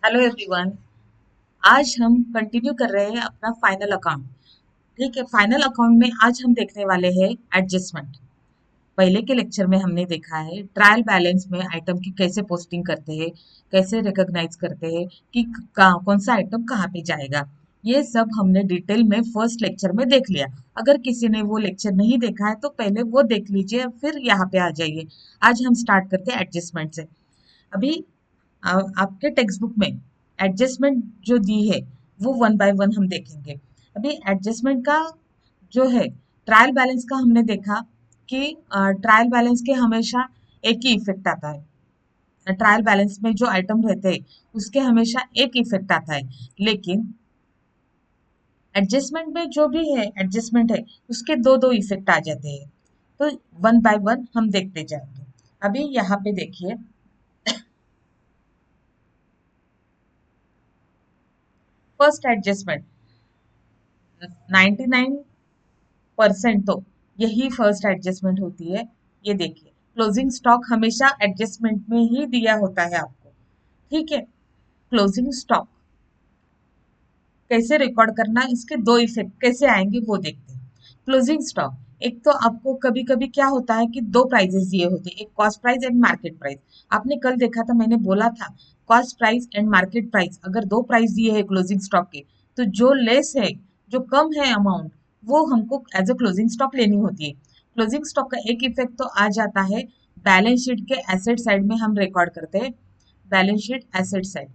Hello everyone. आज हम continue कर रहे हैं अपना फाइनल अकाउंट। ठीक है, फाइनल अकाउंट में आज हम देखने वाले हैं एडजस्टमेंट। पहले के लेक्चर में हमने देखा है ट्रायल बैलेंस में आइटम की कैसे पोस्टिंग करते हैं, कैसे रिकॉग्नाइज करते हैं कि कौन सा आइटम कहाँ पे जाएगा। ये सब हमने डिटेल में फर्स्ट लेक्चर में देख लिया। अगर किसी ने वो लेक्चर नहीं देखा है तो पहले वो देख लीजिए, फिर यहाँ पे आ जाइए। आज हम स्टार्ट करते हैं एडजस्टमेंट से। अभी आपके टेक्स्ट बुक में एडजस्टमेंट जो दी है वो वन बाय वन हम देखेंगे। अभी एडजस्टमेंट का जो है, ट्रायल बैलेंस का हमने देखा कि ट्रायल बैलेंस के हमेशा एक ही इफेक्ट आता है। ट्रायल बैलेंस में जो आइटम रहते हैं उसके हमेशा एक इफेक्ट आता है, लेकिन एडजस्टमेंट में जो भी है एडजस्टमेंट है उसके दो दो इफेक्ट आ जाते हैं। तो वन बाय वन हम देखते जाएंगे। अभी यहाँ पे देखिए, फर्स्ट एडजस्टमेंट 99% तो यही फर्स्ट एडजस्टमेंट होती है। ये देखिए, क्लोजिंग स्टॉक हमेशा एडजस्टमेंट में ही दिया होता है आपको। ठीक है, क्लोजिंग स्टॉक कैसे रिकॉर्ड करना, इसके दो इफेक्ट कैसे आएंगे वो देखते हैं। क्लोजिंग स्टॉक, एक तो आपको कभी कभी क्या होता है कि दो प्राइजेस दिए होते हैं, एक cost price and market price. आपने कल देखा था, मैंने बोला था cost price and market price, अगर दो प्राइस दिए हैं क्लोजिंग स्टॉक के, तो जो लेस है, जो कम है अमाउंट, वो हमको एज अ क्लोजिंग स्टॉक लेनी होती है। क्लोजिंग स्टॉक का एक इफेक्ट तो आ जाता है, बैलेंस शीट के एसेट साइड में हम रिकॉर्ड करते हैं, balance sheet asset side.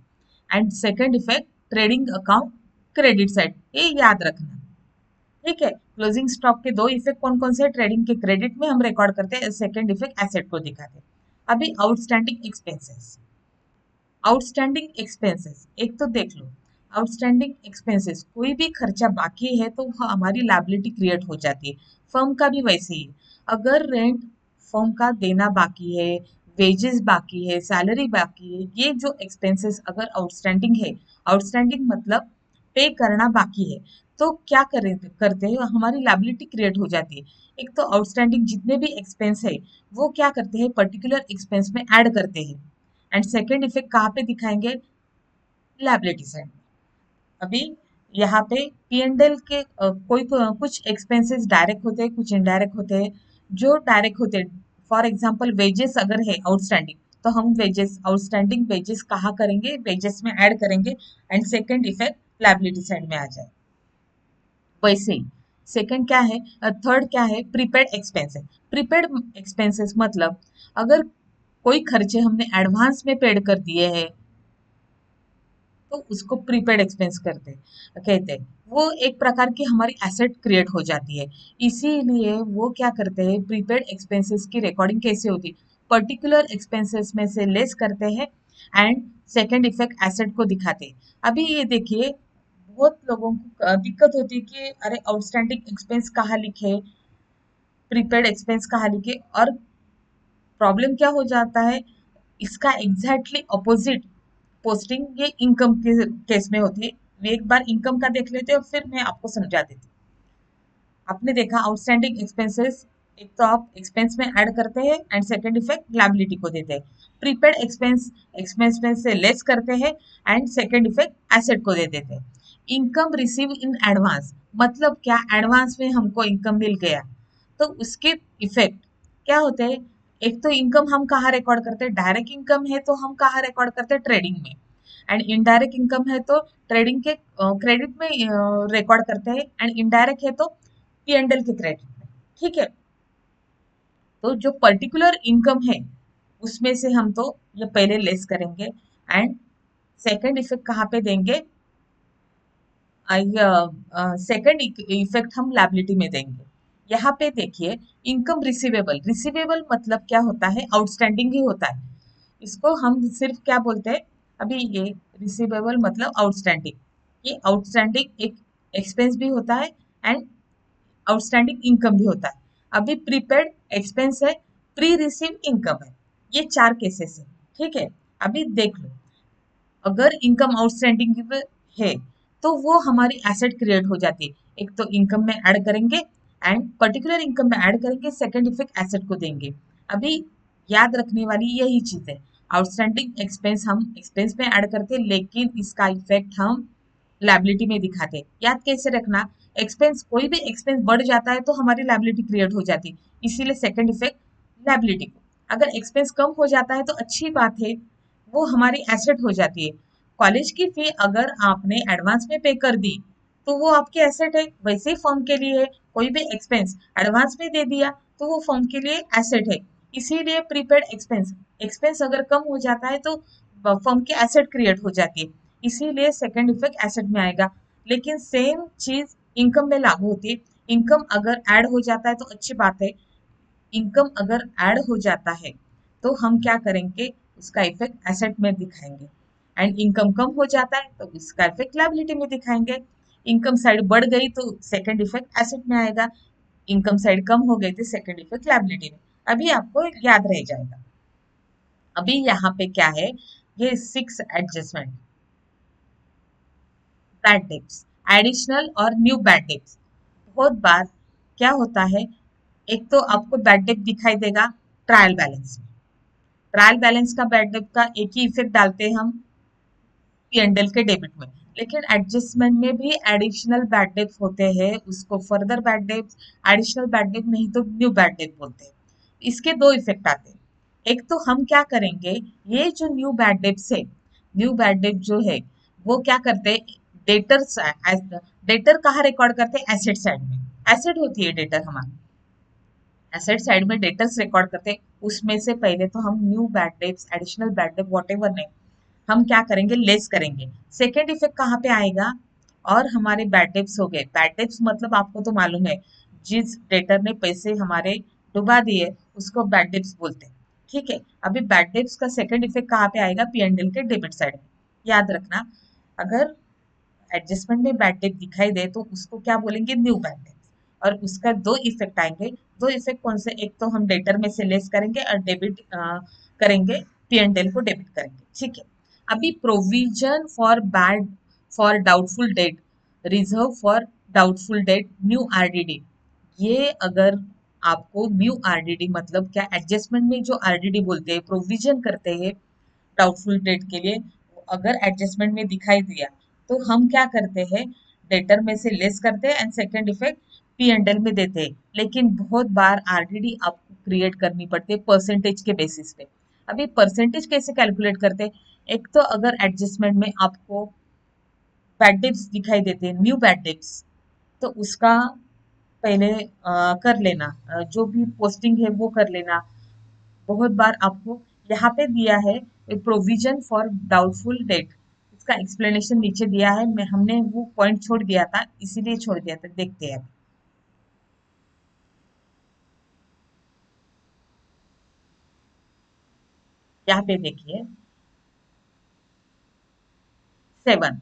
And second effect trading account credit side, ये याद रखना। ठीक है, क्लोजिंग स्टॉक के दो इफेक्ट कौन कौन से, ट्रेडिंग के क्रेडिट में हम रिकॉर्ड करते हैं, सेकंड इफेक्ट एसेट को दिखाते हैं। अभी आउटस्टैंडिंग एक्सपेंसेस, आउटस्टैंडिंग एक्सपेंसेस एक तो देख लो। आउटस्टैंडिंग एक्सपेंसेस, कोई भी खर्चा बाकी है तो हमारी लायबिलिटी क्रिएट हो जाती है। फर्म का भी वैसे ही, अगर रेंट फर्म का देना बाकी है, वेजेस बाकी है, सैलरी बाकी है, ये जो एक्सपेंसेस अगर आउटस्टैंडिंग है, आउटस्टैंडिंग मतलब पे करना बाकी है, तो क्या करें करते हैं, हमारी लायबिलिटी क्रिएट हो जाती है। एक तो आउटस्टैंडिंग जितने भी एक्सपेंस है वो क्या करते हैं, पर्टिकुलर एक्सपेंस में ऐड करते हैं। एंड सेकेंड इफेक्ट कहाँ पे दिखाएंगे, लायबिलिटी साइड। अभी यहाँ पे पी एंड एल के कुछ एक्सपेंसेस डायरेक्ट होते हैं, कुछ इनडायरेक्ट होते हैं। जो डायरेक्ट होते हैं, फॉर एग्जांपल वेजेस अगर है आउटस्टैंडिंग, तो हम वेजेस, आउटस्टैंडिंग वेजेस कहाँ करेंगे, वेजेस में ऐड करेंगे। And second effect liability side में आ जाए। वैसे ही सेकंड क्या है, थर्ड क्या है, प्रीपेड एक्सपेंसेस। प्रीपेड एक्सपेंसेस मतलब अगर कोई खर्चे हमने एडवांस में पेड कर दिए हैं तो उसको प्रीपेड एक्सपेंस करते कहते हैं। वो एक प्रकार की हमारी एसेट क्रिएट हो जाती है। इसीलिए वो क्या करते हैं, प्रीपेड एक्सपेंसेस की रिकॉर्डिंग कैसे होती है, पर्टिकुलर एक्सपेंसेस में से लेस करते हैं एंड सेकेंड इफेक्ट एसेट को दिखाते हैं। अभी ये देखिए, बहुत लोगों को दिक्कत होती है कि अरे आउटस्टैंडिंग एक्सपेंस कहाँ लिखे, प्रीपेड एक्सपेंस कहाँ लिखे, और प्रॉब्लम क्या हो जाता है, इसका एग्जैक्टली ऑपोजिट पोस्टिंग ये इनकम के केस में होती है। एक बार इनकम का देख लेते हैं और फिर मैं आपको समझा देती हूँ। आपने देखा आउटस्टैंडिंग एक्सपेंसेस, एक तो आप एक्सपेंस में ऐड करते हैं एंड सेकंड इफेक्ट लायबिलिटी को देते हैं। प्रीपेड एक्सपेंस, एक्सपेंस में से लेस करते हैं एंड सेकंड इफेक्ट एसेट को दे देते हैं। इनकम रिसीव इन एडवांस मतलब क्या, एडवांस में हमको इनकम मिल गया तो उसके इफेक्ट क्या होते हैं। एक तो इनकम हम कहाँ रिकॉर्ड करते हैं, डायरेक्ट इनकम है तो हम कहाँ रिकॉर्ड करते हैं, ट्रेडिंग में। एंड इनडायरेक्ट इनकम है तो ट्रेडिंग के क्रेडिट में रिकॉर्ड करते हैं, एंड इनडायरेक्ट है तो पी एंड एल के क्रेडिट में। ठीक है, तो जो पर्टिकुलर इनकम है उसमें से हम तो ये पहले लेस करेंगे एंड सेकंड इफेक्ट कहाँ पे देंगे, सेकंड इफेक्ट हम लायबिलिटी में देंगे। यहाँ पे देखिए, इनकम रिसीवेबल, रिसीवेबल मतलब क्या होता है, आउटस्टैंडिंग ही होता है। इसको हम सिर्फ क्या बोलते हैं, अभी ये रिसीवेबल मतलब आउटस्टैंडिंग, ये आउटस्टैंडिंग एक एक्सपेंस भी होता है एंड आउटस्टैंडिंग इनकम भी होता है। अभी प्रीपेड एक्सपेंस है, प्री रिसीव इनकम है, ये चार केसेस है। ठीक है, अभी देख लो, अगर इनकम आउटस्टैंडिंग है तो वो हमारी एसेट क्रिएट हो जाती है। एक तो इनकम में ऐड करेंगे एंड पर्टिकुलर इनकम में ऐड करेंगे, सेकंड इफेक्ट एसेट को देंगे। अभी याद रखने वाली यही चीज है, आउटस्टैंडिंग एक्सपेंस हम एक्सपेंस में ऐड करते हैं, लेकिन इसका इफेक्ट हम लायबिलिटी में दिखाते हैं। याद कैसे रखना, एक्सपेंस कोई भी एक्सपेंस बढ़ जाता है तो हमारी लायबिलिटी क्रिएट हो जाती है, इसीलिए सेकंड इफेक्ट लायबिलिटी को। अगर एक्सपेंस कम हो जाता है तो अच्छी बात है, वो हमारी एसेट हो जाती है। कॉलेज की फी अगर आपने एडवांस में पे कर दी तो वो आपकी एसेट है, वैसे ही फर्म के लिए है, कोई भी एक्सपेंस एडवांस में दे दिया तो वो फर्म के लिए एसेट है। इसीलिए प्रीपेड एक्सपेंस, एक्सपेंस अगर कम हो जाता है तो फर्म की एसेट क्रिएट हो जाती है, इसीलिए सेकंड इफेक्ट एसेट में आएगा। लेकिन सेम चीज इनकम में लागू होती है। इनकम अगर ऐड हो जाता है तो अच्छी बात है, इनकम अगर ऐड हो जाता है तो हम क्या करेंगे, उसका इफेक्ट एसेट में दिखाएंगे। एंड इनकम कम हो जाता है तो इसका इफेक्ट लायबिलिटी में दिखाएंगे। इनकम साइड बढ़ गई तो सेकंड इफेक्ट एसेट में आएगा, इनकम साइड कम हो गई तो सेकंड इफेक्ट लायबिलिटी में। अभी आपको याद रह जाएगा। अभी यहाँ पे क्या है, ये 6 एडजस्टमेंट, बैड डेट्स, एडिशनल और न्यू बैड डेट्स। बहुत बार क्या होता है, एक तो आपको बैड डेट दिखाई देगा ट्रायल बैलेंस में। ट्रायल बैलेंस का बैड डेट का एक ही इफेक्ट डालते हैं हम पी&एल के डेबिट में, लेकिन एडजस्टमेंट में भी एडिशनल बैड डेट होते हैं, उसको further bad debt, additional bad debt नहीं तो न्यू बैड डेट बोलते हैं। इसके दो इफेक्ट आते हैं। एक तो हम क्या करेंगे, ये जो न्यू बैड डेट्स है, न्यू बैड डेट जो है वो क्या करते हैं, डेटर, डेटर कहाँ रिकॉर्ड करते हैं, एसेट साइड में। एसेट होती है डेटर हमारी, एसेट साइड में डेटर्स रिकॉर्ड करते हैं, उसमें से पहले तो हम new bad debts, additional bad debt what ever नहीं, हम क्या करेंगे, लेस करेंगे। सेकेंड इफेक्ट कहाँ पे आएगा, और हमारे बैड डेट्स हो गए। बैड डेट्स मतलब आपको तो मालूम है, जिस डेटर ने पैसे हमारे डुबा दिए उसको बैड डेट्स बोलते हैं। ठीक है, अभी बैड डेट्स का सेकेंड इफेक्ट कहाँ पे आएगा, पी&एल के डेबिट साइड में। याद रखना, अगर एडजस्टमेंट में बैड डेट दिखाई दे तो उसको क्या बोलेंगे, न्यू बैड डेट। और उसका दो इफेक्ट आएंगे। दो इफेक्ट कौन से, एक तो हम डेटर में से लेस करेंगे और डेबिट करेंगे, पी&एल को डेबिट करेंगे। ठीक है, अभी provision for bad, for doubtful debt, reserve for doubtful debt, new RDD. ये अगर आपको न्यू आरडीडी मतलब क्या, एडजस्टमेंट में जो आरडीडी बोलते हैं, प्रोविजन करते हैं डाउटफुल डेट के लिए, अगर एडजस्टमेंट में दिखाई दिया तो हम क्या करते हैं, डेटर में से लेस करते हैं एंड सेकंड इफेक्ट पी&एल में देते हैं। लेकिन बहुत बार आरडीडी आपको क्रिएट करनी पड़ती है परसेंटेज के बेसिस पे। अभी परसेंटेज कैसे कैलकुलेट करते हैं, एक तो अगर एडजस्टमेंट में आपको बैड डेट्स दिखाई देते हैं, न्यू बैड डेट्स, तो उसका पहले कर लेना, जो भी पोस्टिंग है वो कर लेना। बहुत बार आपको यहाँ पे दिया है प्रोविजन फॉर डाउटफुल डेट, इसका एक्सप्लेनेशन नीचे दिया है, मैं हमने वो पॉइंट छोड़ दिया था इसीलिए छोड़ दिया था, देखते हैं। यहाँ पे देखिए, 7th,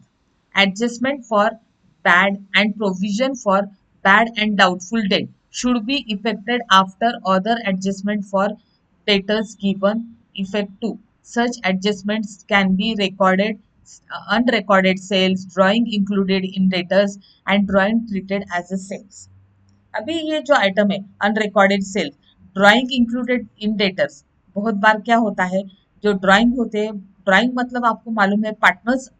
adjustment for bad and provision for bad and doubtful debt should be effected after other adjustment for debtors given effect to. Such adjustments can be recorded, unrecorded sales, drawing included in debtors and drawing treated as a sales. अभी ये जो item है unrecorded sales, drawing included in debtors, बहुत बार क्या होता है, जो ड्राइंग होते हैं, ड्राइंग मतलब आपको मालूम है पार्टनर्स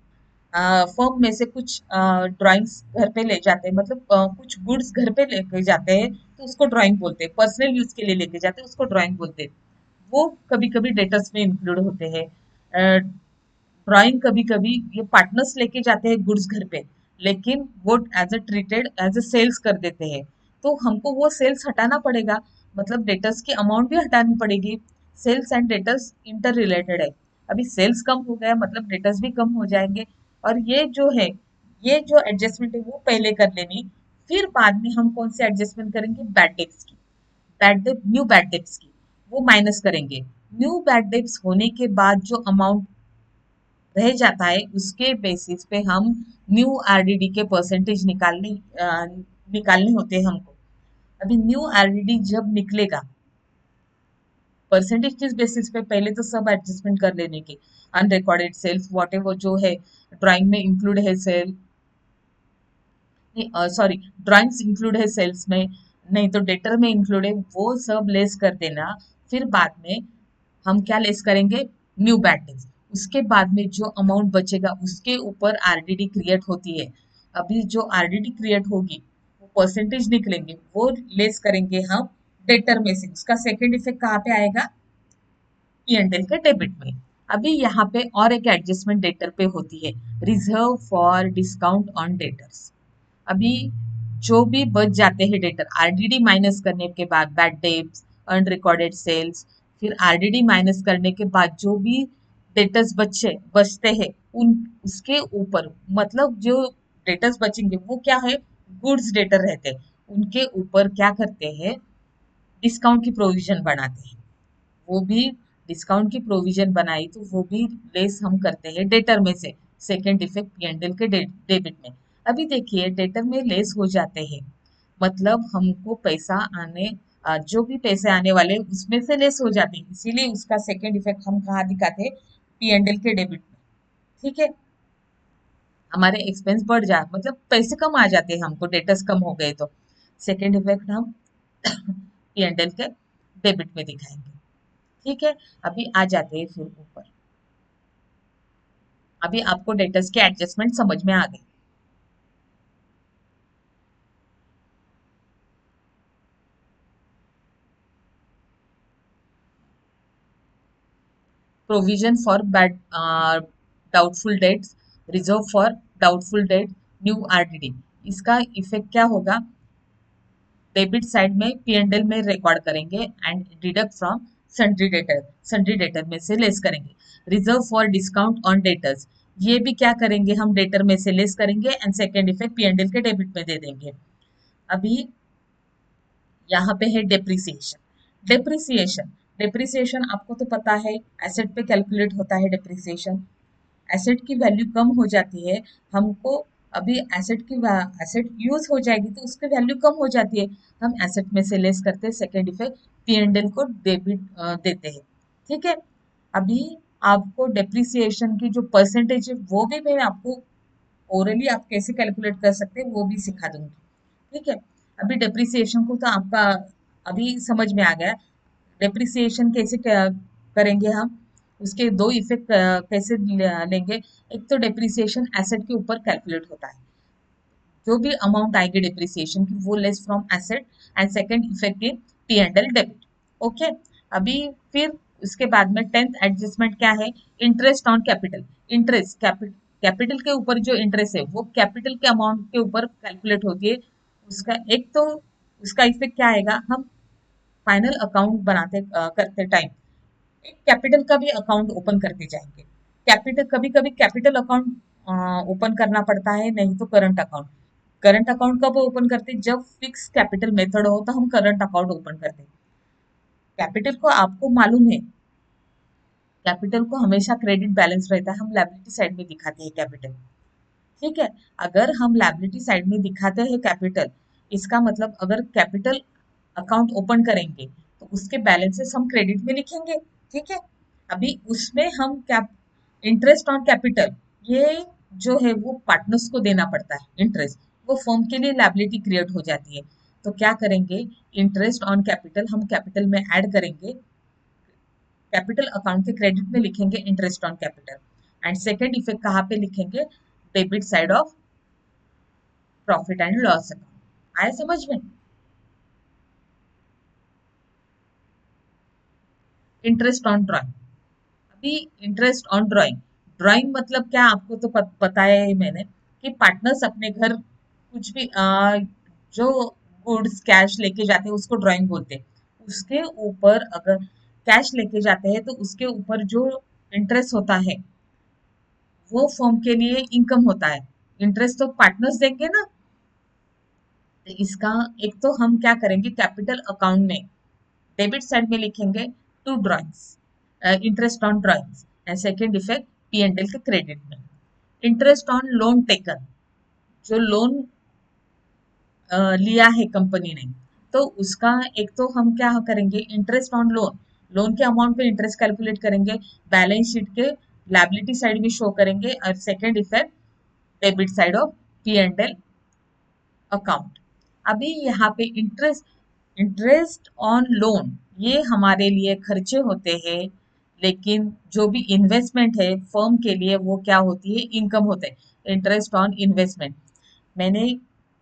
फर्म में से कुछ ड्राइंग्स घर पे ले जाते हैं, मतलब कुछ गुड्स घर पे लेके जाते हैं तो उसको ड्राइंग बोलते हैं, पर्सनल यूज के लिए लेके जाते हैं उसको ड्राइंग बोलते हैं। वो कभी कभी डेटर्स में इंक्लूड होते हैं। ड्राइंग कभी कभी ये पार्टनर्स लेके जाते हैं गुड्स घर पे, लेकिन वो as a treated as a sales कर देते हैं, तो हमको वो सेल्स हटाना पड़ेगा, मतलब डेटर्स की अमाउंट भी हटानी पड़ेगी। Sales and debtors interrelated है। अभी सेल्स कम हो गया मतलब डेटर्स भी कम हो जाएंगे। और ये जो है, ये जो एडजस्टमेंट है वो पहले कर लेनी, फिर बाद में हम कौन से एडजस्टमेंट करेंगे, बैड डेट्स की, bad debt, new bad debts की, वो माइनस करेंगे। न्यू बैड डेट्स होने के बाद जो अमाउंट रह जाता है उसके बेसिस पे हम न्यू आरडीडी के परसेंटेज निकालने होते हैं हमको। अभी न्यू आरडीडी जब निकलेगा, परसेंटेज किस बेसिस पे, पहले तो सब एडजस्टमेंट कर लेने के, अनरिकॉर्डेड सेल्स वॉट एवर जो है, ड्राइंग में इंक्लूड है सेल, सॉरी, ड्राइंग्स इंक्लूड है सेल्स में, नहीं तो डेटर में इंक्लूड है, वो सब लेस कर देना। फिर बाद में हम क्या लेस करेंगे, न्यू बैड डेट्स, उसके बाद में जो अमाउंट बचेगा उसके ऊपर आरडीडी क्रिएट होती है। अभी जो आरडीडी क्रिएट होगी वो परसेंटेज निकलेंगे, वो लेस करेंगे हम डेटर में से। उसका सेकेंड इफेक्ट कहाँ पे आएगा? पी एंड एल के डेबिट में। अभी यहाँ पे और एक एडजस्टमेंट डेटर पे होती है, reserve for discount on debtors. अभी जो भी बच जाते हैं डेटर, आरडीडी माइनस करने के बाद बैड डेट्स, अनरिकॉर्डेड सेल्स, फिर आरडीडी माइनस करने के बाद जो भी डेटर्स बचते हैं उन उसके ऊपर, मतलब जो डेटर्स बचेंगे वो क्या है, गुड्स डेटर रहते हैं, उनके ऊपर क्या करते हैं, डिस्काउंट की प्रोविजन बनाते हैं। वो भी डिस्काउंट की प्रोविजन बनाई तो वो भी लेस हम करते हैं डेटर में से, सेकेंड इफेक्ट पीएनडीएल के डेबिट में। अभी देखिए डेटर में लेस हो जाते हैं, मतलब हमको पैसा आने जो भी पैसे आने वाले उसमें से लेस हो जाते हैं, इसीलिए उसका सेकेंड इफेक्ट हम कहाँ दिखाते हैं? पीएनडीएल के डेबिट में। ठीक है, हमारे एक्सपेंस बढ़ जा मतलब पैसे कम आ जाते हैं हमको, डेटर्स कम हो गए तो सेकेंड इफेक्ट हम पीएनडीएल के डेबिट में दिखाएंगे। ठीक है, अभी आ जाते हैं फिर ऊपर। अभी आपको डेटर्स के एडजस्टमेंट समझ में आ गए। Provision for bad doubtful debts, reserve for doubtful debt, new RDD. इसका इफेक्ट क्या होगा? डेबिट साइड में पीएनडीएल में रिकॉर्ड करेंगे and deduct from sundry debtor में से लेस करेंगे। Reserve for discount on debtors, ये भी क्या करेंगे, हम डेटर में से लेस करेंगे एंड सेकेंड इफेक्ट पीएनडीएल के डेबिट में दे देंगे। अभी यहाँ पे है डेप्रिसिएशन। डेप्रिसिएशन डेप्रिसिएशन आपको तो पता है, एसेट पे कैलकुलेट होता है डेप्रिसिएशन। एसेट की वैल्यू कम हो जाती है हमको, अभी एसेट यूज हो जाएगी तो उसकी वैल्यू कम हो जाती है, हम एसेट में से लेस करते हैं, सेकेंड इफेक्ट पीएनडीएल को डेबिट देते हैं। ठीक है, अभी आपको डेप्रिसिएशन की जो परसेंटेज है वो भी मैं आपको ओरली आप कैसे कैलकुलेट कर सकते हैं वो भी सिखा दूंगी। ठीक है, अभी डेप्रिसिएशन को तो आपका अभी समझ में आ गया। डेप्रिसिएशन कैसे करेंगे हम, उसके दो इफेक्ट कैसे लेंगे। एक तो डेप्रिसिएशन एसेट के ऊपर कैलकुलेट होता है, जो भी अमाउंट आएगी डेप्रिसिएशन की वो less from asset, and second effect in P and L debit. Okay, अभी फिर उसके बाद में टेंथ एडजस्टमेंट क्या है? Interest on capital. Interest capital के ऊपर जो इंटरेस्ट है वो कैपिटल के अमाउंट के ऊपर कैलकुलेट होती है। उसका एक तो उसका इफेक्ट क्या आएगा, हम फाइनल अकाउंट करते टाइम एक कैपिटल का भी अकाउंट ओपन करते जाएंगे। कैपिटल कभी कभी कैपिटल अकाउंट ओपन करना पड़ता है, नहीं तो करंट अकाउंट। करंट अकाउंट कब ओपन करते हैं? जब फिक्स कैपिटल मेथड हो तो हम करंट अकाउंट ओपन करते हैं। कैपिटल को आपको मालूम है, कैपिटल को हमेशा क्रेडिट बैलेंस रहता है, हम लायबिलिटी साइड में दिखाते हैं कैपिटल। ठीक है, अगर हम लायबिलिटी साइड में दिखाते हैं कैपिटल, इसका मतलब अगर कैपिटल अकाउंट ओपन करेंगे तो उसके बैलेंसेस हम क्रेडिट में लिखेंगे। ठीक है, अभी उसमें हम क्या, इंटरेस्ट ऑन कैपिटल, ये जो है वो पार्टनर्स को देना पड़ता है इंटरेस्ट, वो फर्म के लिए लायबिलिटी क्रिएट हो जाती है। तो क्या करेंगे, इंटरेस्ट ऑन कैपिटल हम कैपिटल में ऐड करेंगे, कैपिटल अकाउंट के क्रेडिट में लिखेंगे interest on capital, and second effect कहाँ पे लिखेंगे? Debit side of profit and loss account. आया समझ में? Interest on drawing. अभी इंटरेस्ट ऑन ड्राइंग, ड्राइंग मतलब क्या आपको तो बताया है मैंने कि पार्टनर्स अपने घर कुछ भी जो गुड्स कैश लेके जाते हैं उसको ड्राइंग बोलते हैं। उसके ऊपर अगर कैश लेके जाते हैं तो उसके ऊपर जो इंटरेस्ट होता है वो फर्म के लिए इनकम होता है। इंटरेस्ट तो पार्टनर्स देंगे ना, तो इसका एक तो हम क्या करेंगे, कैपिटल अकाउंट में डेबिट साइड में लिखेंगे to drawings, interest on drawings, and second effect P and L के क्रेडिट में। इंटरेस्ट ऑन लोन टेकन, जो लोन लिया है कंपनी ने, तो उसका एक तो हम क्या करेंगे, इंटरेस्ट ऑन लोन, लोन के अमाउंट पे इंटरेस्ट कैलकुलेट करेंगे, बैलेंस शीट के लायबिलिटी साइड में शो करेंगे, और second effect debit side of P and L account. अभी यहाँ पे इंटरेस्ट इंटरेस्ट ऑन लोन, ये हमारे लिए खर्चे होते हैं लेकिन जो भी इन्वेस्टमेंट है फर्म के लिए वो क्या होती है, इनकम होता है, इंटरेस्ट ऑन इन्वेस्टमेंट। मैंने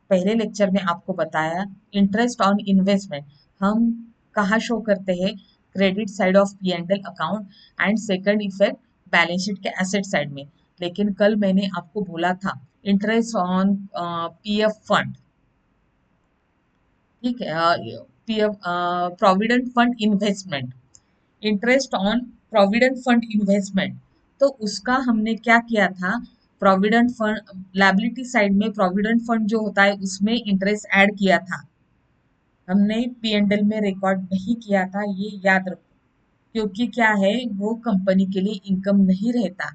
पहले लेक्चर में आपको बताया इंटरेस्ट ऑन इन्वेस्टमेंट हम कहाँ शो करते हैं, credit side of P and L account and second effect balance sheet के एसेट साइड में। लेकिन कल मैंने आपको बोला था इंटरेस्ट ऑन पीएफ फंड, ठीक है, PF provident fund investment, interest on provident fund investment. तो उसका हमने क्या किया था, प्रोविडेंट फंड लायबिलिटी साइड में प्रोविडेंट फंड जो होता है उसमें इंटरेस्ट ऐड किया था, हमने पी एंड एल में रिकॉर्ड नहीं किया था, ये याद रखो। क्योंकि क्या है, वो कंपनी के लिए इनकम नहीं रहता,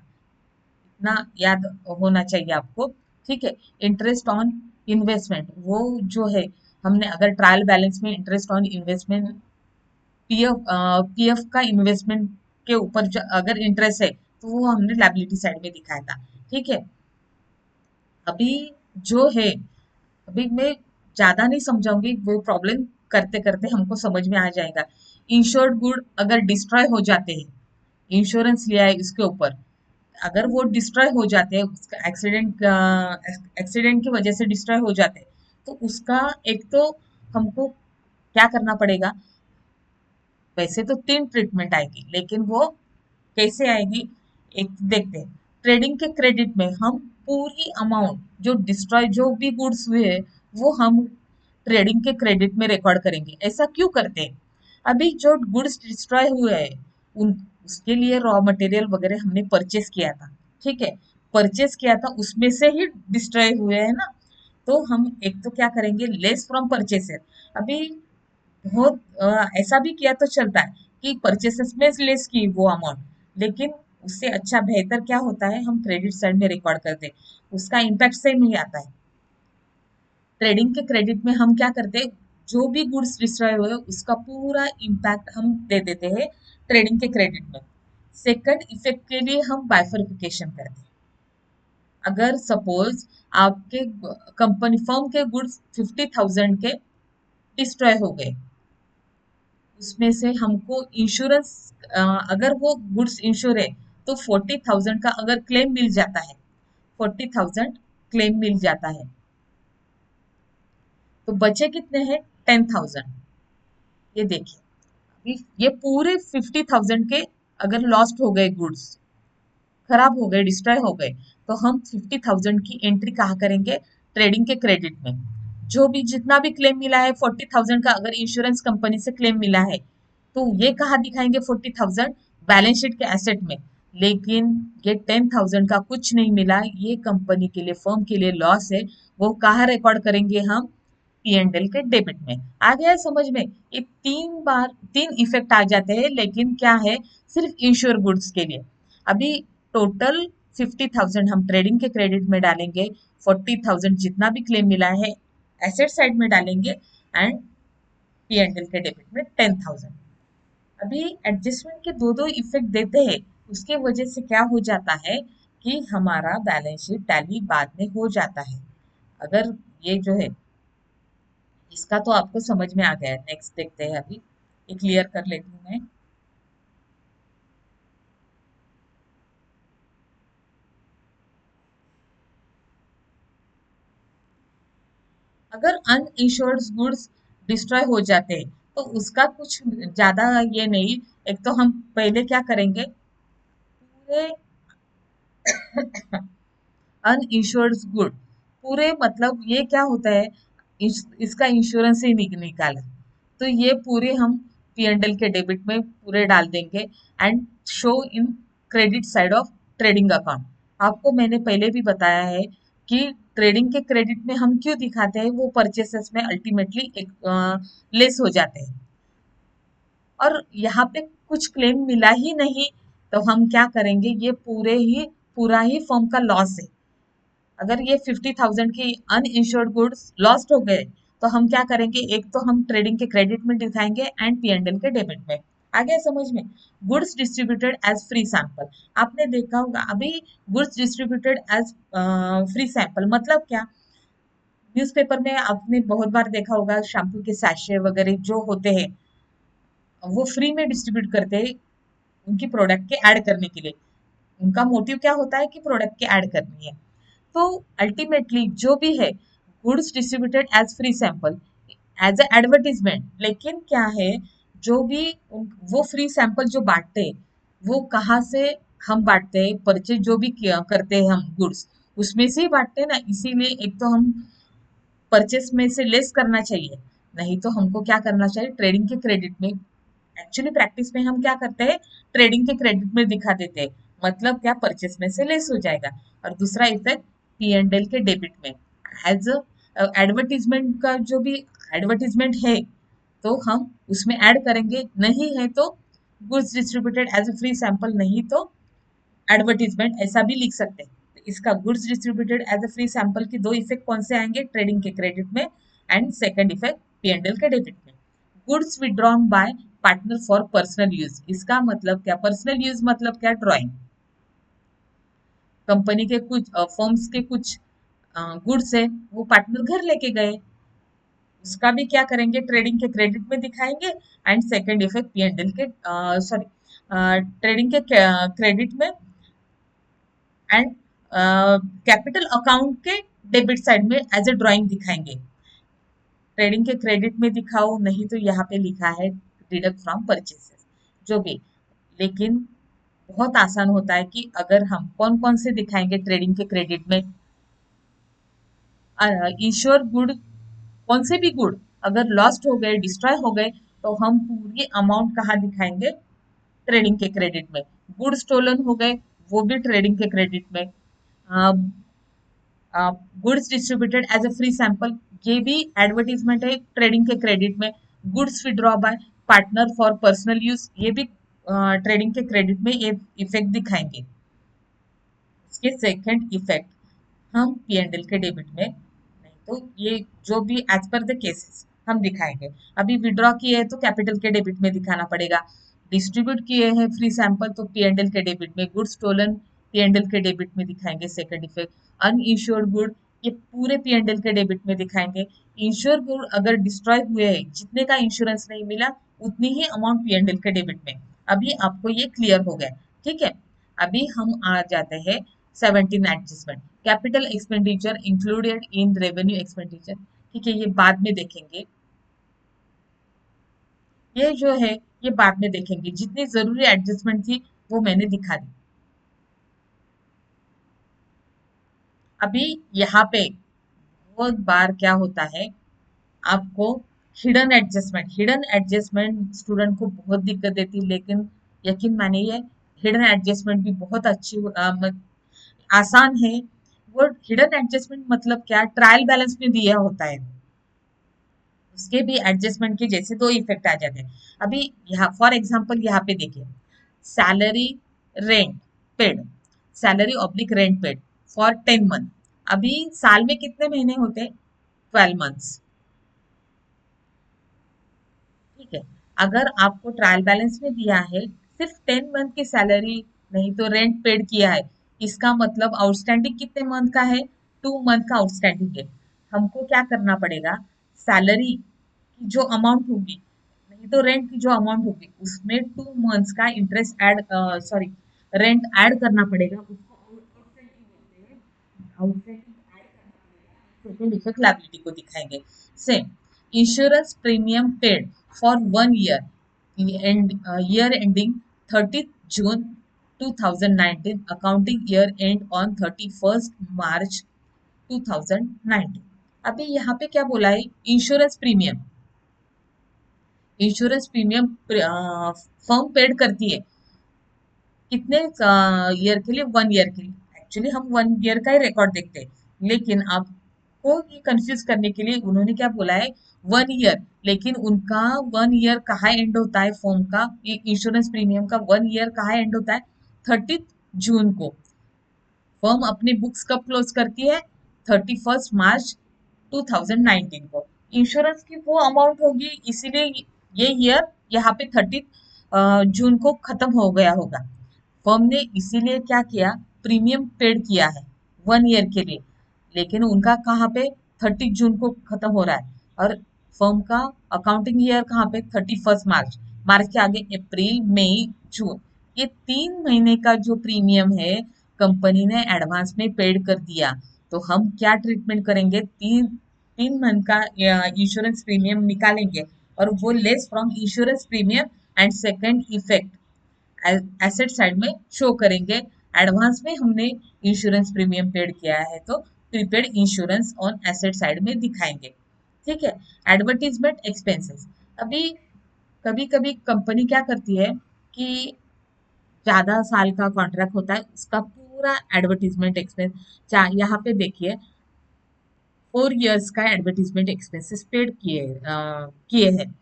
इतना याद होना चाहिए आपको, ठीक है। इंटरेस्ट ऑन इन्वेस्टमेंट वो जो है, हमने अगर ट्रायल बैलेंस में interest on investment PF PF का इन्वेस्टमेंट के ऊपर जो अगर इंटरेस्ट है तो वो हमने लायबिलिटी साइड में दिखाया था, ठीक है। अभी जो है, अभी मैं ज्यादा नहीं समझाऊंगी, वो प्रॉब्लम करते करते हमको समझ में आ जाएगा। इंश्योर्ड गुड अगर डिस्ट्रॉय हो जाते हैं, इंश्योरेंस लिया है इसके ऊपर, अगर वो डिस्ट्रॉय हो जाते हैं, उसका एक्सीडेंट की वजह से डिस्ट्रॉय हो जाते हैं, तो उसका एक तो हमको क्या करना पड़ेगा, वैसे तो 3 ट्रीटमेंट आएगी, लेकिन वो कैसे आएगी एक देखते हैं। ट्रेडिंग के क्रेडिट में हम पूरी अमाउंट जो डिस्ट्रॉय जो भी गुड्स हुए हैं वो हम ट्रेडिंग के क्रेडिट में रिकॉर्ड करेंगे। ऐसा क्यों करते हैं, अभी जो गुड्स डिस्ट्रॉय हुए हैं उन उसके लिए रॉ मटेरियल वगैरह हमने परचेस किया था, ठीक है, परचेस किया था उसमें से ही डिस्ट्रॉय हुए हैं ना। तो हम एक तो क्या करेंगे, लेस फ्रॉम परचेसर। अभी बहुत ऐसा भी किया तो चलता है कि परचेसेस में लेस की वो अमाउंट, लेकिन उससे अच्छा बेहतर क्या होता है, हम क्रेडिट साइड में रिकॉर्ड करते हैं, उसका इम्पैक्ट सेम ही आता है। ट्रेडिंग के क्रेडिट में हम क्या करते हैं, जो भी गुड्स डिस्ट्रॉय हुए उसका पूरा इम्पैक्ट हम दे देते हैं ट्रेडिंग के क्रेडिट में। सेकंड इफेक्ट के लिए हम बाइफर्फिकेशन करते हैं। अगर सपोज आपके कंपनी फर्म के गुड्स 50,000 के डिस्ट्रॉय हो गए, उसमें से हमको इंश्योरेंस, अगर वो गुड्स इंश्योर है तो 40,000 का अगर क्लेम मिल जाता है, 40,000 क्लेम मिल जाता है, तो बचे कितने हैं, 10,000। ये देखिए, अभी ये पूरे 50,000 के अगर लॉस्ट हो गए गुड्स, खराब हो गए, डिस्ट्रॉय हो गए, तो हम 50,000 की एंट्री कहाँ करेंगे, ट्रेडिंग के क्रेडिट में। जो भी जितना भी क्लेम मिला है 40,000 का, अगर इंश्योरेंस कंपनी से क्लेम मिला है तो ये कहाँ दिखाएंगे, 40,000 बैलेंस शीट के एसेट में। लेकिन ये 10,000 का कुछ नहीं मिला, ये कंपनी के लिए फर्म के लिए लॉस है, वो कहाँ रिकॉर्ड करेंगे, हम पी एंड एल के डेबिट में। आ गया है समझ में, ये 3 बार 3 इफेक्ट आ जाते हैं, लेकिन क्या है, सिर्फ इंश्योर गुड्स के लिए। अभी टोटल 50,000 हम ट्रेडिंग के क्रेडिट में डालेंगे, 40,000 जितना भी क्लेम मिला है एसेट साइड में डालेंगे, एंड पी एंड एल के डेबिट में 10,000। अभी एडजस्टमेंट के दो दो इफेक्ट देते हैं, उसके वजह से क्या हो जाता है कि हमारा बैलेंस शीट टैली बाद में हो जाता है। अगर ये जो है, इसका तो आपको समझ में आ गया है। नेक्स्ट देखते हैं, अभी ये क्लियर कर लेती हूँ मैं। अगर अनइंश्योर्ड गुड्स डिस्ट्रॉय हो जाते हैं तो उसका कुछ ज्यादा ये नहीं, एक तो हम पहले क्या करेंगे, पूरे अनइंश्योर्ड गुड, पूरे मतलब ये क्या होता है, इसका इंश्योरेंस ही निकाला, तो ये पूरे हम पी एंड एल के डेबिट में पूरे डाल देंगे and show in credit side of trading account. आपको मैंने पहले भी बताया है कि ट्रेडिंग के क्रेडिट में हम क्यों दिखाते हैं, वो परचेसेस में अल्टीमेटली एक लेस हो जाते हैं, और यहाँ पे कुछ क्लेम मिला ही नहीं, तो हम क्या करेंगे, ये पूरा ही फर्म का लॉस है। अगर ये 50,000 की अनइंश्योर्ड गुड्स लॉस्ट हो गए तो हम क्या करेंगे, एक तो हम ट्रेडिंग के क्रेडिट में दिखाएंगे एंड पी एंड एल के डेबिट में। आगे समझ में, goods distributed as free sample, आपने देखा होगा अभी goods distributed as free sample मतलब क्या, न्यूज़पेपर में आपने बहुत बार देखा होगा शैम्पू के सैशे वगैरह जो होते हैं वो फ्री में डिस्ट्रीब्यूट करते हैं, उनकी प्रोडक्ट के ऐड करने के लिए। उनका मोटिव क्या होता है कि प्रोडक्ट के ऐड करनी है। तो अल्टीमेटली जो भी है, goods distributed as free sample as a advertisement, लेकिन क्या है, जो भी वो फ्री सैंपल जो बांटते हैं, वो कहाँ से हम बांटते हैं, परचेज जो भी करते हैं हम गुड्स, उसमें से ही बांटते हैं ना। इसीलिए एक तो हम परचेस में से लेस करना चाहिए, नहीं तो हमको क्या करना चाहिए, ट्रेडिंग के क्रेडिट में। एक्चुअली प्रैक्टिस में हम क्या करते हैं, ट्रेडिंग के क्रेडिट में दिखा देते हैं, मतलब क्या, परचेस में से लेस हो जाएगा। और दूसरा इफेक्ट पी एंड एल के डेबिट में एज एडवर्टीजमेंट का जो भी एडवर्टीजमेंट है, तो हम उसमें ऐड करेंगे, नहीं है तो goods distributed as a free sample, नहीं तो एडवर्टीजमेंट, ऐसा भी लिख सकते हैं। तो इसका goods distributed as a free sample की दो इफेक्ट कौन से आएंगे, ट्रेडिंग के क्रेडिट में, and second effect P and L के डेबिट में। Goods withdrawn bye partner for personal use, इसका मतलब क्या, पर्सनल यूज मतलब क्या, ड्राइंग। कंपनी के कुछ फर्म्स के कुछ गुड्स है, वो पार्टनर घर लेके गए, उसका भी क्या करेंगे, ट्रेडिंग के क्रेडिट में दिखाएंगे। And second effect P and L के, सॉरी, ट्रेडिंग के क्रेडिट में, एंड कैपिटल अकाउंट के डेबिट साइड में एज ए ड्राइंग दिखाएंगे। ट्रेडिंग के क्रेडिट में दिखाओ, नहीं तो यहाँ पे लिखा है डिडक्ट फ्रॉम परचेसेस, जो भी। लेकिन बहुत आसान होता है कि अगर हम कौन कौन से दिखाएंगे ट्रेडिंग के क्रेडिट में, इंश्योर गुड, कौन से भी गुड अगर लॉस्ट हो गए, डिस्ट्रॉय हो गए, तो हम पूरी अमाउंट कहाँ दिखाएंगे, ट्रेडिंग के क्रेडिट में। गुड स्टोलन हो गए, वो भी ट्रेडिंग के क्रेडिट में। Goods distributed as a free sample, ये भी एडवर्टीजमेंट है ट्रेडिंग के क्रेडिट में। Goods withdraw by partner for personal use, ये भी ट्रेडिंग के क्रेडिट में ये इफेक्ट दिखाएंगे। इसके सेकंड इफेक्ट हम पी एंड एल के डेबिट में, नहीं तो ये जो भी एज पर द केसेस हम दिखाएंगे। अभी विड्रॉ किए हैं तो कैपिटल के डेबिट में दिखाना पड़ेगा, डिस्ट्रीब्यूट किए हैं फ्री सैंपल तो पी एंड एल के डेबिट में, good stolen P and L के डेबिट में दिखाएंगे सेकंड इफेक्ट। अनइंश्योर्ड गुड, ये पूरे पी एंड एल के डेबिट में दिखाएंगे। इंश्योर गुड अगर डिस्ट्रॉय हुए हैं, जितने का इंश्योरेंस नहीं मिला, उतनी ही अमाउंट पी एंड एल के डेबिट में। अभी आपको ये क्लियर हो गया, ठीक है। अभी हम आ जाते हैं 17 adjustment, capital expenditure included in revenue expenditure, ठीक है, ये बाद में देखेंगे। ये जो है, ये बाद में देखेंगे, जितनी जरूरी एडजस्टमेंट थी वो मैंने दिखा दी। अभी यहाँ पे बहुत बार क्या होता है, आपको हिडन एडजस्टमेंट स्टूडेंट को बहुत दिक्कत देती है, लेकिन यकीन मानिए हिडन एडजस्टमेंट भी बहुत अच्छी आसान है। वो हिडन एडजस्टमेंट मतलब क्या, ट्रायल बैलेंस में दिया होता है, उसके भी एडजस्टमेंट के जैसे दो इफेक्ट आ जाते हैं। अभी यहाँ फॉर एग्जांपल यहाँ पे देखिए, salary rent paid, salary oblique rent paid for 10 month. अभी साल में कितने महीने होते हैं, 12 मंथ्स, ठीक है। अगर आपको ट्रायल बैलेंस में दिया है सिर्फ 10 मंथ की सैलरी, नहीं तो रेंट पेड किया है, इसका मतलब आउटस्टैंडिंग कितने मंथ का है, 2 मंथ का आउटस्टैंडिंग है। हमको क्या करना पड़ेगा, सैलरी की जो अमाउंट होगी, नहीं तो रेंट की जो अमाउंट होगी, उसमें 2 मंथ्स का interest add, sorry, rent add करना पड़ेगा, उसको आउटस्टैंडिंग बोलते हैं। आउटस्टैंडिंग ऐड करना पड़ेगा, सेकंड इफेक्ट लायबिलिटी को दिखाएंगे। Same, insurance premium paid for 1 year and year ending 30th June 2019, accounting year and on 31st March 2019। अभी यहाँ पे क्या बोला है, insurance premium, insurance premium firm paid करती है कितने ईयर के लिए, 1 year के लिए। एक्चुअली हम 1 year का ही रिकॉर्ड देखते हैं, लेकिन आपको ये कंफ्यूज करने के लिए उन्होंने क्या बोला है, 1 year, लेकिन उनका 1 year कहाँ एंड होता है, फॉर्म का इंश्योरेंस प्रीमियम का 1 year कहाँ एंड होता है, 30th जून को। फर्म अपनी बुक्स कब क्लोज करती है, 31st March 2019 को। इंश्योरेंस की वो अमाउंट होगी, इसीलिए ये ईयर यहाँ पे 30 जून को खत्म हो गया होगा। फर्म ने इसीलिए क्या किया, प्रीमियम पेड किया है 1 year के लिए, लेकिन उनका कहाँ पे 30 जून को खत्म हो रहा है, और फर्म का अकाउंटिंग ईयर कहाँ पे, 31st मार्च। मार्च के आगे अप्रैल मई जून, ये 3 महीने का जो प्रीमियम है कंपनी ने एडवांस में पेड कर दिया, तो हम क्या ट्रीटमेंट करेंगे, 3 3 मंथ का इंश्योरेंस प्रीमियम निकालेंगे और वो less from insurance premium and second effect asset side में शो करेंगे। एडवांस में हमने इंश्योरेंस प्रीमियम पेड किया है तो prepaid insurance on asset side में दिखाएंगे। ठीक है। एडवर्टीजमेंट एक्सपेंसेस, अभी कभी कभी कंपनी क्या करती है कि ज्यादा साल का कॉन्ट्रैक्ट होता है, उसका पूरा एडवर्टीजमेंट एक्सपेंस, यहाँ पे देखिए 4 इयर्स का एडवर्टीजमेंट एक्सपेंसेस पेड किए हैं।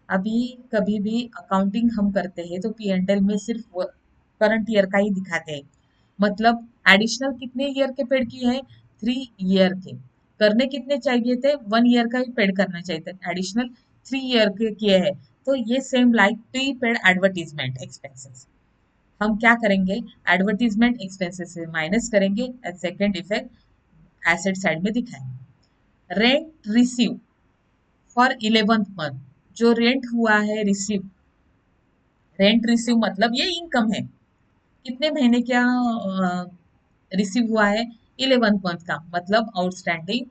अभी कभी भी अकाउंटिंग हम करते हैं तो पी एंड एल में सिर्फ करंट ईयर का ही दिखाते हैं, मतलब एडिशनल कितने ईयर के पेड किए हैं, 3 ईयर के। करने कितने चाहिए थे, 1 ईयर का ही पेड करना चाहिए था, एडिशनल 3 ईयर के किए हैं। तो ये same like pre paid advertisement expenses, हम क्या करेंगे, एडवर्टीजमेंट एक्सपेंसेस से माइनस करेंगे and second effect asset side में दिखाएंगे। Rent receive for 11th month, जो रेंट हुआ है रिसीव, रेंट रिसीव मतलब ये इनकम है, कितने महीने क्या रिसीव हुआ है, 11th मंथ का, मतलब आउटस्टैंडिंग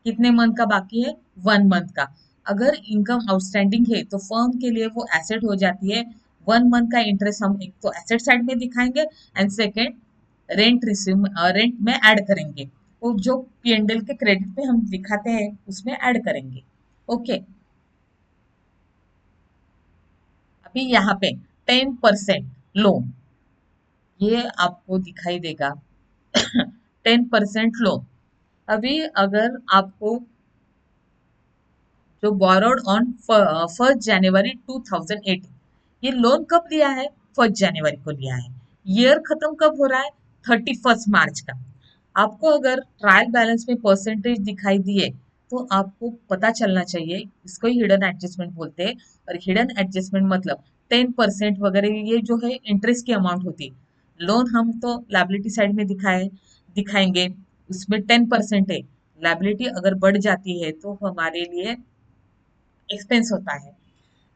कितने मंथ का बाकी है, 1 मंथ का। अगर इनकम आउटस्टैंडिंग है तो फर्म के लिए वो एसेट हो जाती है। 1 मंथ का इंटरेस्ट हम एक तो एसेट साइड में दिखाएंगे and second rent receive rent में ऐड करेंगे, वो जो पीएनडीएल के क्रेडिट पे हम दिखाते हैं उसमें ऐड करेंगे। ओके। अभी यहाँ पे 10% लोन, ये आपको दिखाई देगा 10% लोन। अभी अगर आपको जो बोरोड ऑन 1 जनवरी 2018, ये लोन कब लिया है, 1 जनवरी को लिया है। ईयर खत्म कब हो रहा है, 31 मार्च का। आपको अगर ट्रायल बैलेंस में परसेंटेज दिखाई दिए तो आपको पता चलना चाहिए, इसको ही हिडन एडजस्टमेंट बोलते हैं। और हिडन एडजस्टमेंट मतलब 10% वगैरह ये जो है इंटरेस्ट की अमाउंट होती है। लोन हम तो लाइबिलिटी साइड में दिखाएंगे, उसमें 10% है। लाइबिलिटी अगर बढ़ जाती है तो हमारे लिए एक्सपेंस होता है।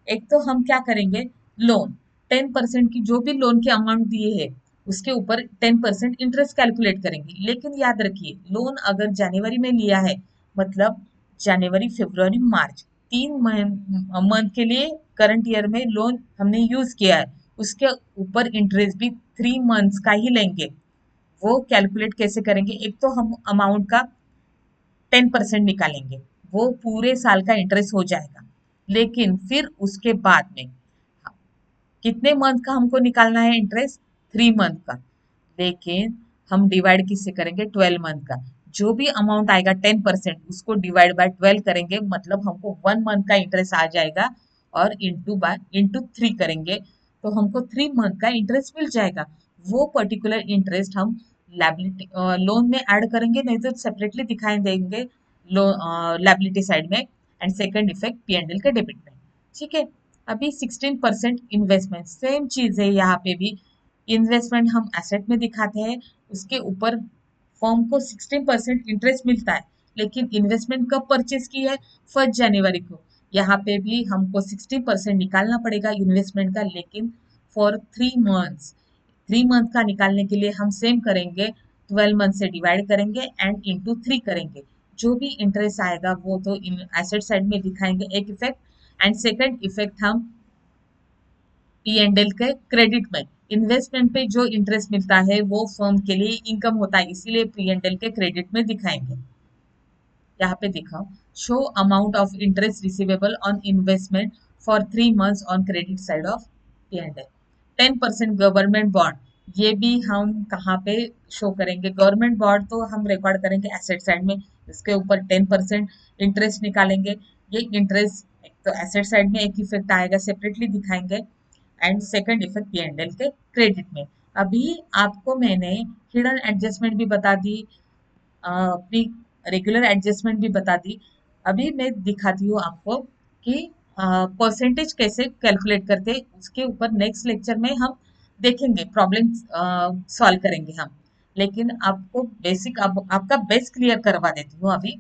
एक तो हम क्या करेंगे, लोन 10% की जो भी लोन की अमाउंट दिए है उसके ऊपर 10% इंटरेस्ट कैलकुलेट करेंगे। लेकिन याद रखिए, लोन अगर जनवरी में लिया है मतलब जनवरी फरवरी मार्च, 3 मंथ के लिए करंट ईयर में लोन हमने यूज किया है, उसके ऊपर इंटरेस्ट भी 3 मंथ्स का ही लेंगे। वो कैलकुलेट कैसे करेंगे, एक तो हम अमाउंट का 10% निकालेंगे, वो पूरे साल का इंटरेस्ट हो जाएगा। लेकिन फिर उसके बाद में कितने मंथ का हमको निकालना है इंटरेस्ट, 3 मंथ का। लेकिन हम डिवाइड किससे करेंगे, 12 मंथ का। जो भी अमाउंट आएगा 10% उसको डिवाइड बाय 12 करेंगे, मतलब हमको 1 मंथ का इंटरेस्ट आ जाएगा। और इंटू 3 करेंगे तो हमको 3 मंथ का इंटरेस्ट मिल जाएगा। वो पर्टिकुलर इंटरेस्ट हम लाइबिलिटी लोन में ऐड करेंगे, नहीं तो सेपरेटली दिखाई देंगे लाइबिलिटी साइड में and second effect P and L के डेबिट में। ठीक है। अभी 16% इन्वेस्टमेंट, सेम चीज है यहाँ पे भी। इन्वेस्टमेंट हम एसेट में दिखाते हैं, उसके ऊपर फर्म को 16% इंटरेस्ट मिलता है। लेकिन इन्वेस्टमेंट कब परचेज की है, 1 जनवरी को। यहाँ पे भी हमको 16% निकालना पड़ेगा इन्वेस्टमेंट का, लेकिन फॉर 3 मंथ्स। 3 मंथ का निकालने के लिए हम सेम करेंगे, 12 मंथ से डिवाइड करेंगे एंड इंटू 3 करेंगे। जो भी इंटरेस्ट आएगा वो तो एसेट साइड में दिखाएंगे एक इफेक्ट एंड सेकंड इफेक्ट हम पी एंड एल के क्रेडिट में। इन्वेस्टमेंट पे जो इंटरेस्ट मिलता है वो फर्म के लिए इनकम होता है, इसीलिए पी एंड एल के क्रेडिट में दिखाएंगे। यहाँ पे दिखाओ, show amount of interest receivable on investment for 3 months on credit side of P and L. 10% government bond, ये भी हम कहाँ पे शो करेंगे, गवर्नमेंट बॉन्ड तो हम रिकॉर्ड करेंगे एसेट साइड में, इसके ऊपर 10% इंटरेस्ट निकालेंगे। ये इंटरेस्ट एक तो एसेट साइड में एक इफेक्ट आएगा, सेपरेटली दिखाएंगे and second effect P and L के क्रेडिट में। अभी आपको मैंने हिडन एडजस्टमेंट भी बता दी, अपनी रेगुलर एडजस्टमेंट भी बता दी। अभी मैं दिखाती हूँ आपको कि परसेंटेज कैसे कैलकुलेट करते, उसके ऊपर नेक्स्ट लेक्चर में हम देखेंगे, प्रॉब्लम सॉल्व करेंगे हम। लेकिन आपको बेसिक आपका बेस क्लियर करवा देती हूँ अभी।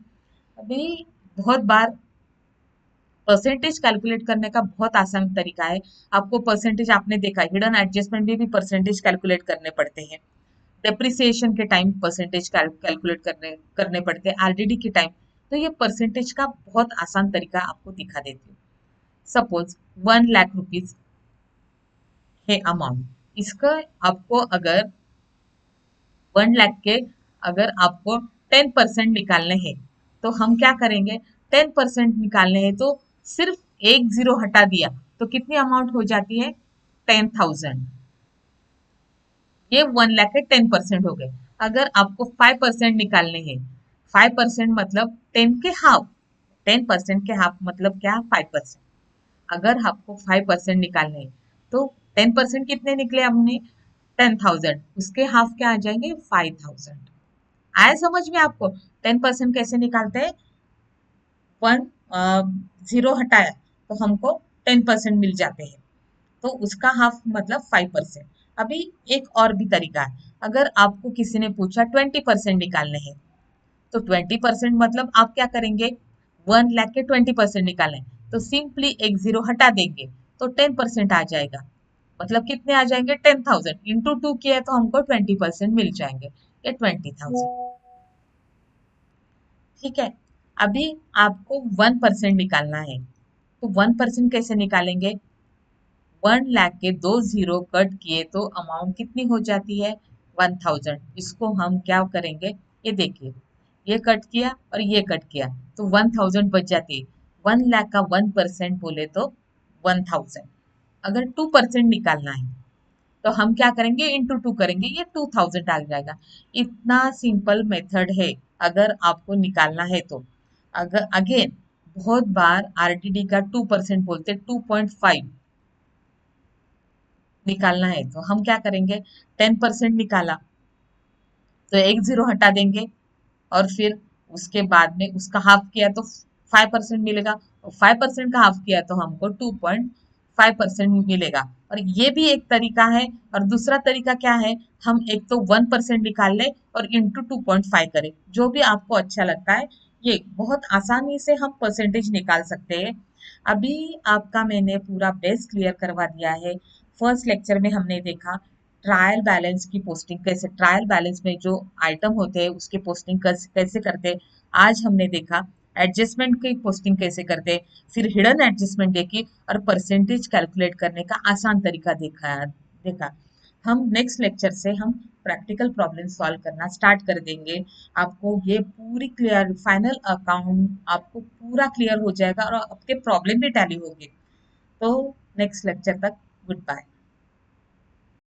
अभी बहुत बार परसेंटेज कैलकुलेट करने का बहुत आसान तरीका है। आपको परसेंटेज आपने देखा, हिडन एडजस्टमेंट में भी परसेंटेज कैलकुलेट करने पड़ते हैं, डेप्रिसिएशन के टाइम परसेंटेज कैलकुलेट करने पड़ते हैं, आरडीडी के टाइम। तो ये परसेंटेज का बहुत आसान तरीका आपको दिखा देती हूँ। सपोज 1 लाख रुपीज है अमाउंट, इसका आपको अगर 1 लाख के अगर आपको 10% निकालने हैं, तो हम क्या करेंगे, 10% निकालने हैं तो सिर्फ एक जीरो हटा दिया तो कितनी अमाउंट हो जाती है, 10,000। ये 1 लाख के 10% हो गए। अगर आपको 5% निकालने हैं, 5% मतलब 10 के हाफ, 10% के हाफ मतलब क्या, 5%। अगर आपको 5% निकालने हैं तो 10% कितने निकले हमने, 10,000, उसके हाफ क्या आ जाएंगे, 5,000। आया समझ में आपको, 10% कैसे निकालते हैं, 1 जीरो हटाया तो हमको 10% मिल जाते हैं, तो उसका हाफ मतलब 5%। अभी एक और भी तरीका है, अगर आपको किसी ने पूछा 20% निकालने हैं, तो 20% मतलब आप क्या करेंगे, 1 लाख के 20% निकालें तो सिंपली एक जीरो हटा देंगे तो 10% आ जाएगा। मतलब कितने आ जाएंगे, 10,000 इंटू 2 किया तो हमको 20% मिल जाएंगे, ये 20,000। ठीक है। अभी आपको 1% निकालना है, तो 1% कैसे निकालेंगे, 1 लाख के 2 जीरो कट किए तो अमाउंट कितनी हो जाती है, 1,000। इसको हम क्या करेंगे, ये देखिए, ये कट किया और ये कट किया तो 1,000 बच जाती है। 1 लाख का 1% बोले तो 1,000। अगर 2% निकालना है तो हम क्या करेंगे, इंटू 2 करेंगे, ये 2,000 आ जाएगा। इतना सिंपल मेथड है अगर आपको निकालना है तो। अगर अगेन बहुत बार आरटीडी का 2% बोलते, 2.5 निकालना है तो हम क्या करेंगे, 10% निकाला तो एक जीरो हटा देंगे और फिर उसके बाद में उसका हाफ किया तो 5% मिलेगा, और 5% का हाफ किया तो हमको 2.5% मिलेगा। और ये भी एक तरीका है। और दूसरा तरीका क्या है, हम एक तो 1% निकाल ले और इंटू 2.5 करें, जो भी आपको अच्छा लगता है। ये बहुत आसानी से हम परसेंटेज निकाल सकते हैं। अभी आपका मैंने पूरा बेस क्लियर करवा दिया है। फर्स्ट लेक्चर में हमने देखा ट्रायल बैलेंस की पोस्टिंग कैसे, ट्रायल बैलेंस में जो आइटम होते हैं उसकी पोस्टिंग कैसे करते हैं। आज हमने देखा एडजस्टमेंट की पोस्टिंग कैसे करते हैं, फिर हिडन एडजस्टमेंट देखी और परसेंटेज कैलकुलेट करने का आसान तरीका देखा। हम नेक्स्ट लेक्चर से हम प्रैक्टिकल प्रॉब्लम सॉल्व करना स्टार्ट कर देंगे। आपको ये पूरी क्लियर, फाइनल अकाउंट आपको पूरा क्लियर हो जाएगा और आपके प्रॉब्लम भी टैली होंगे। तो नेक्स्ट लेक्चर तक गुड बाय।